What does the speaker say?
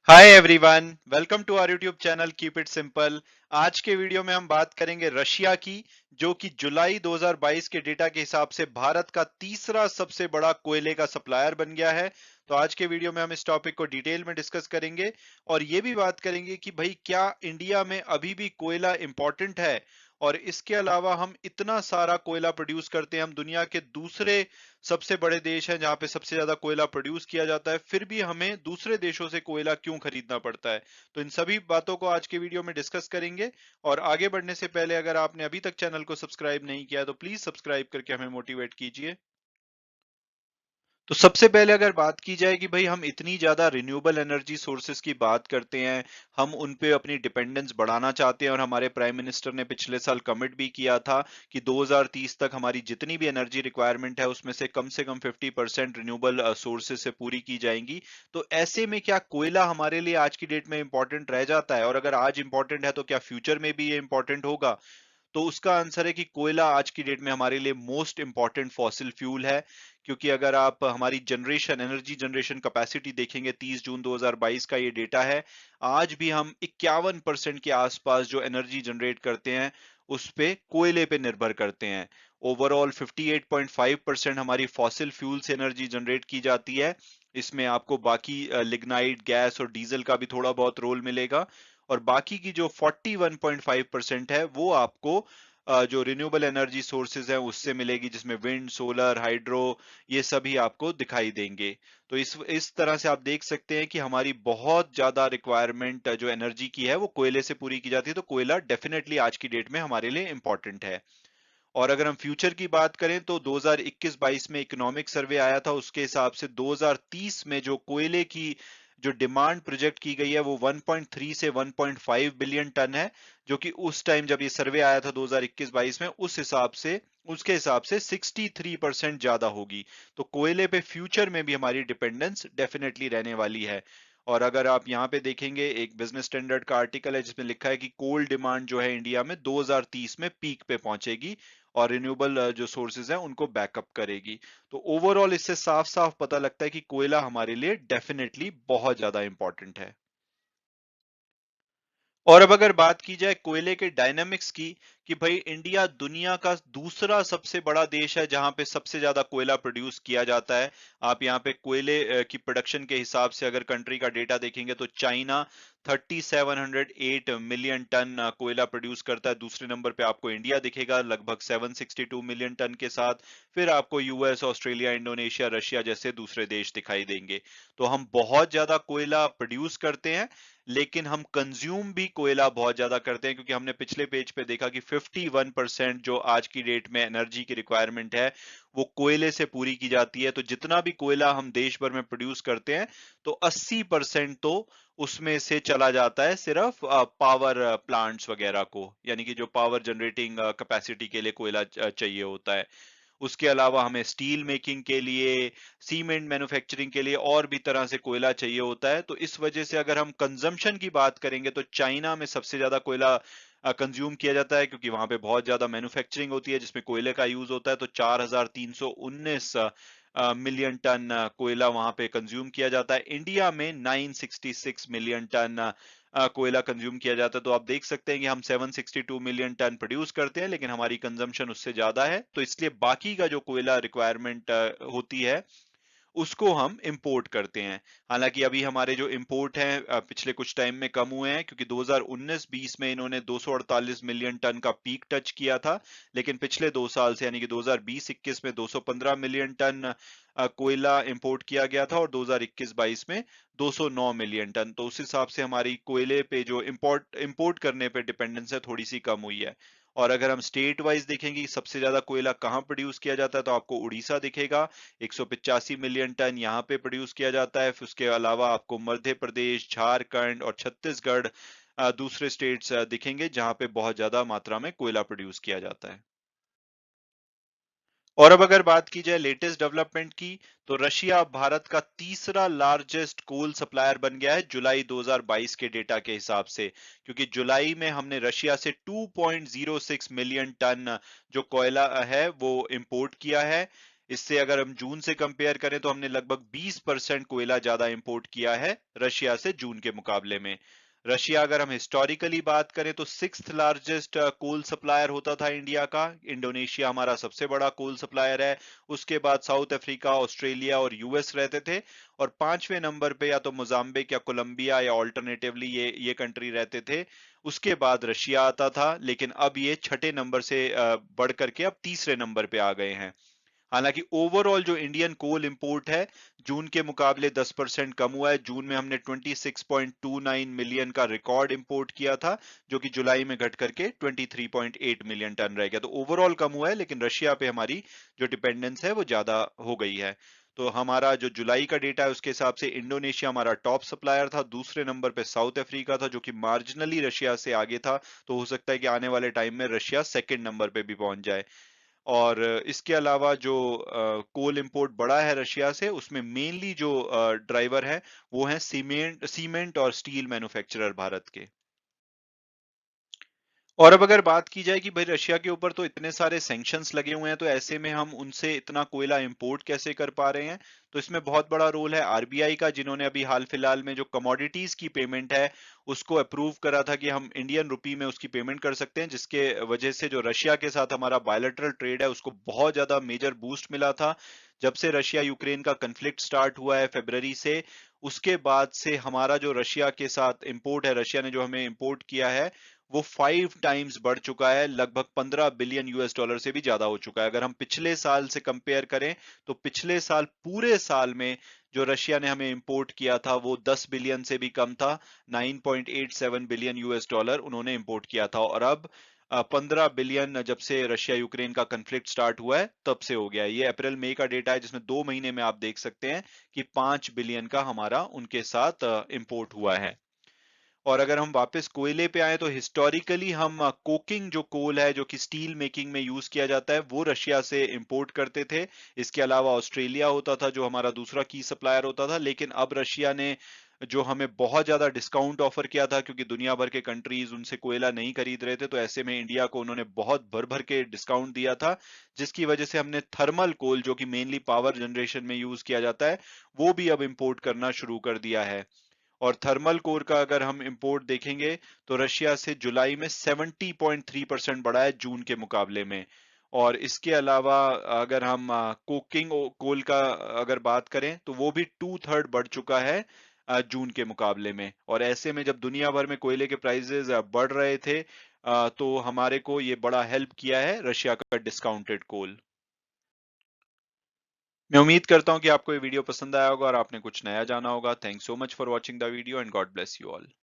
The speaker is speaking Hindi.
Hi everyone, welcome to our YouTube channel keep it simple. आज के वीडियो में हम बात करेंगे रशिया की, जो कि जुलाई 2022 के डेटा के हिसाब से भारत का तीसरा सबसे बड़ा कोयले का सप्लायर बन गया है। तो आज के वीडियो में हम इस टॉपिक को डिटेल में डिस्कस करेंगे और ये भी बात करेंगे कि भाई क्या इंडिया में अभी भी कोयला इंपॉर्टेंट है। और इसके अलावा हम इतना सारा कोयला प्रोड्यूस करते हैं, हम दुनिया के दूसरे सबसे बड़े देश हैं जहां पे सबसे ज्यादा कोयला प्रोड्यूस किया जाता है, फिर भी हमें दूसरे देशों से कोयला क्यों खरीदना पड़ता है। तो इन सभी बातों को आज के वीडियो में डिस्कस करेंगे। और आगे बढ़ने से पहले अगर आपने अभी तक चैनल को सब्सक्राइब नहीं किया तो प्लीज सब्सक्राइब करके हमें मोटिवेट कीजिए। तो सबसे पहले अगर बात की जाए कि भाई हम इतनी ज्यादा रिन्यूएबल एनर्जी सोर्सेज की बात करते हैं, हम उन पे अपनी डिपेंडेंस बढ़ाना चाहते हैं और हमारे प्राइम मिनिस्टर ने पिछले साल कमिट भी किया था कि 2030 तक हमारी जितनी भी एनर्जी रिक्वायरमेंट है उसमें से कम 50% रिन्यूएबल सोर्सेज से पूरी की जाएंगी। तो ऐसे में क्या कोयला हमारे लिए आज की डेट में इंपॉर्टेंट रह जाता है, और अगर आज इंपॉर्टेंट है तो क्या फ्यूचर में भी ये इंपॉर्टेंट होगा? तो उसका आंसर है कि कोयला आज की डेट में हमारे लिए मोस्ट इंपॉर्टेंट फॉसिल फ्यूल है। क्योंकि अगर आप हमारी जनरेशन एनर्जी जनरेशन कैपेसिटी देखेंगे, 30 जून 2022 का ये डेटा है, आज भी हम 51% के आसपास जो एनर्जी जनरेट करते हैं उस पे कोयले पे निर्भर करते हैं। ओवरऑल 58.5% हमारी फॉसिल फ्यूल से एनर्जी जनरेट की जाती है। इसमें आपको बाकी लिग्नाइट गैस और डीजल का भी थोड़ा बहुत रोल मिलेगा। और बाकी की जो 41.5% है वो आपको जो रिन्यूएबल एनर्जी सोर्सेज हैं उससे मिलेगी, जिसमें विंड सोलर हाइड्रो ये सभी आपको दिखाई देंगे। तो इस तरह से आप देख सकते हैं कि हमारी बहुत ज्यादा रिक्वायरमेंट जो एनर्जी की है वो कोयले से पूरी की जाती है। तो कोयला डेफिनेटली आज की डेट में हमारे लिए इंपॉर्टेंट है। और अगर हम फ्यूचर की बात करें तो 2021-22 में इकोनॉमिक सर्वे आया था, उसके हिसाब से 2030 में जो कोयले की जो डिमांड प्रोजेक्ट की गई है वो 1.3 से 1.5 बिलियन टन है। जो कि उस टाइम जब ये सर्वे आया था 2021-22 में, उसके हिसाब से 63% ज्यादा होगी। तो कोयले पे फ्यूचर में भी हमारी डिपेंडेंस डेफिनेटली रहने वाली है। और अगर आप यहाँ पे देखेंगे, एक बिजनेस स्टैंडर्ड का आर्टिकल है जिसमें लिखा है कि कोल डिमांड जो है इंडिया में 2030 में पीक पे पहुंचेगी और रिन्यूएबल जो सोर्सेज हैं उनको बैकअप करेगी। तो ओवरऑल इससे साफ साफ पता लगता है कि कोयला हमारे लिए डेफिनेटली बहुत ज्यादा इंपॉर्टेंट है। और अब अगर बात की जाए कोयले के डायनामिक्स की, कि भाई इंडिया दुनिया का दूसरा सबसे बड़ा देश है जहां पे सबसे ज्यादा कोयला प्रोड्यूस किया जाता है। आप यहाँ पे कोयले की प्रोडक्शन के हिसाब से अगर कंट्री का डेटा देखेंगे तो चाइना 3708 मिलियन टन कोयला प्रोड्यूस करता है। दूसरे नंबर पे आपको इंडिया दिखेगा लगभग 762 मिलियन टन के साथ। फिर आपको यूएस ऑस्ट्रेलिया इंडोनेशिया रशिया जैसे दूसरे देश दिखाई देंगे। तो हम बहुत ज्यादा कोयला प्रोड्यूस करते हैं, लेकिन हम कंज्यूम भी कोयला बहुत ज्यादा करते हैं, क्योंकि हमने पिछले पेज पे देखा कि 51% जो आज की डेट में एनर्जी की रिक्वायरमेंट है वो कोयले से पूरी की जाती है। तो जितना भी कोयला हम देश भर में प्रोड्यूस करते हैं तो 80% तो उसमें से चला जाता है सिर्फ पावर प्लांट्स वगैरह को, यानी कि जो पावर जनरेटिंग कैपेसिटी के लिए कोयला चाहिए होता है। उसके अलावा हमें स्टील मेकिंग के लिए, सीमेंट मैन्युफैक्चरिंग के लिए और भी तरह से कोयला चाहिए होता है। तो इस वजह से अगर हम कंजम्पशन की बात करेंगे तो चाइना में सबसे ज्यादा कोयला कंज्यूम किया जाता है, क्योंकि वहां पे बहुत ज्यादा मैन्युफैक्चरिंग होती है जिसमें कोयले का यूज होता है। तो 4319 मिलियन टन कोयला वहां पे कंज्यूम किया जाता है। इंडिया में 966 मिलियन टन कोयला कंज्यूम किया जाता है। तो आप देख सकते हैं कि हम 762 मिलियन टन प्रोड्यूस करते हैं लेकिन हमारी कंजम्पशन उससे ज्यादा है। तो इसलिए बाकी का जो कोयला रिक्वायरमेंट होती है उसको हम इंपोर्ट करते हैं। हालांकि अभी हमारे जो इंपोर्ट हैं पिछले कुछ टाइम में कम हुए हैं, क्योंकि 2019-20 में इन्होंने 248 मिलियन टन का पीक टच किया था। लेकिन पिछले 2 साल से यानी कि 2020-21 में 215 मिलियन टन कोयला इंपोर्ट किया गया था और 2021-22 में 209 मिलियन टन। तो उस हिसाब से हमारी कोयले पे जो इंपोर्ट इंपोर्ट करने पे डिपेंडेंस है थोड़ी सी कम हुई है। और अगर हम स्टेट वाइज देखेंगे कि सबसे ज्यादा कोयला कहाँ प्रोड्यूस किया जाता है तो आपको उड़ीसा दिखेगा, 185 मिलियन टन यहाँ पे प्रोड्यूस किया जाता है। फिर उसके अलावा आपको मध्य प्रदेश, झारखंड और छत्तीसगढ़ दूसरे स्टेट्स दिखेंगे जहां पे बहुत ज्यादा मात्रा में कोयला प्रोड्यूस किया जाता है। और अब अगर बात की जाए लेटेस्ट डेवलपमेंट की, तो रशिया भारत का तीसरा लार्जेस्ट कोल सप्लायर बन गया है जुलाई 2022 के डेटा के हिसाब से। क्योंकि जुलाई में हमने रशिया से 2.06 मिलियन टन जो कोयला है वो इंपोर्ट किया है। इससे अगर हम जून से कंपेयर करें तो हमने लगभग 20% कोयला ज्यादा इंपोर्ट किया है रशिया से जून के मुकाबले में। रशिया अगर हम हिस्टोरिकली बात करें तो सिक्स्थ लार्जेस्ट कोल सप्लायर होता था इंडिया का। इंडोनेशिया हमारा सबसे बड़ा कोल सप्लायर है, उसके बाद साउथ अफ्रीका, ऑस्ट्रेलिया और यूएस रहते थे, और पांचवें नंबर पे या तो मोजाम्बिक या कोलंबिया या ऑल्टरनेटिवली ये कंट्री रहते थे। उसके बाद रशिया आता था, लेकिन अब ये छठे नंबर से बढ़ करके अब तीसरे नंबर पे आ गए हैं। हालांकि ओवरऑल जो इंडियन कोल इंपोर्ट है जून के मुकाबले 10% कम हुआ है। जून में हमने 26.29 मिलियन का रिकॉर्ड इंपोर्ट किया था, जो कि जुलाई में घट करके 23.8 मिलियन टन रह गया। तो ओवरऑल कम हुआ है, लेकिन रशिया पे हमारी जो डिपेंडेंस है वो ज्यादा हो गई है। तो हमारा जो जुलाई का डेटा है उसके हिसाब से इंडोनेशिया हमारा टॉप सप्लायर था, दूसरे नंबर पे साउथ अफ्रीका था जो कि मार्जिनली रशिया से आगे था। तो हो सकता है कि आने वाले टाइम में रशिया सेकंड नंबर पे भी पहुंच जाए। और इसके अलावा जो कोल इंपोर्ट बढ़ा है रशिया से, उसमें मेनली जो ड्राइवर है वो है सीमेंट और स्टील मैन्युफैक्चरर भारत के। और अब अगर बात की जाए कि भाई रशिया के ऊपर तो इतने सारे सैंक्शंस लगे हुए हैं, तो ऐसे में हम उनसे इतना कोयला इंपोर्ट कैसे कर पा रहे हैं? तो इसमें बहुत बड़ा रोल है आरबीआई का, जिन्होंने अभी हाल फिलहाल में जो कमोडिटीज की पेमेंट है उसको अप्रूव करा था कि हम इंडियन रुपी में उसकी पेमेंट कर सकते हैं, जिसके वजह से जो रशिया के साथ हमारा बायलैटरल ट्रेड है उसको बहुत ज्यादा मेजर बूस्ट मिला था। जब से रशिया यूक्रेन का कंफ्लिक्ट स्टार्ट हुआ है फरवरी से, उसके बाद से हमारा जो रशिया के साथ इंपोर्ट है, रशिया ने जो हमें इंपोर्ट किया है वो 5 टाइम्स बढ़ चुका है, लगभग 15 बिलियन यूएस डॉलर से भी ज्यादा हो चुका है। अगर हम पिछले साल से कंपेयर करें तो पिछले साल पूरे साल में जो रशिया ने हमें इंपोर्ट किया था वो 10 बिलियन से भी कम था। 9.87 बिलियन यूएस डॉलर उन्होंने इंपोर्ट किया था, और अब 15 बिलियन जब से रशिया यूक्रेन का कंफ्लिक्ट स्टार्ट हुआ है तब से हो गया है। ये अप्रैल मई का डेटा है, जिसमें 2 महीने में आप देख सकते हैं कि 5 बिलियन का हमारा उनके साथ इंपोर्ट हुआ है। और अगर हम वापस कोयले पे आए तो हिस्टोरिकली हम कोकिंग जो कोल है जो कि स्टील मेकिंग में यूज किया जाता है वो रशिया से इंपोर्ट करते थे। इसके अलावा ऑस्ट्रेलिया होता था जो हमारा दूसरा की सप्लायर होता था, लेकिन अब रशिया ने जो हमें बहुत ज्यादा डिस्काउंट ऑफर किया था, क्योंकि दुनिया भर के कंट्रीज उनसे कोयला नहीं खरीद रहे थे, तो ऐसे में इंडिया को उन्होंने बहुत भर भर के डिस्काउंट दिया था, जिसकी वजह से हमने थर्मल कोल जो कि मेनली पावर जनरेशन में यूज किया जाता है वो भी अब इंपोर्ट करना शुरू कर दिया है। और थर्मल कोर का अगर हम इंपोर्ट देखेंगे तो रशिया से जुलाई में 70.3% बढ़ा है जून के मुकाबले में। और इसके अलावा अगर हम कोकिंग कोल का अगर बात करें तो वो भी 2/3 बढ़ चुका है जून के मुकाबले में। और ऐसे में जब दुनिया भर में कोयले के प्राइसेस बढ़ रहे थे, तो हमारे को ये बड़ा हेल्प किया है रशिया का डिस्काउंटेड कोल। मैं उम्मीद करता हूं कि आपको ये वीडियो पसंद आया होगा और आपने कुछ नया जाना होगा। Thanks so much for watching the video and God bless you all.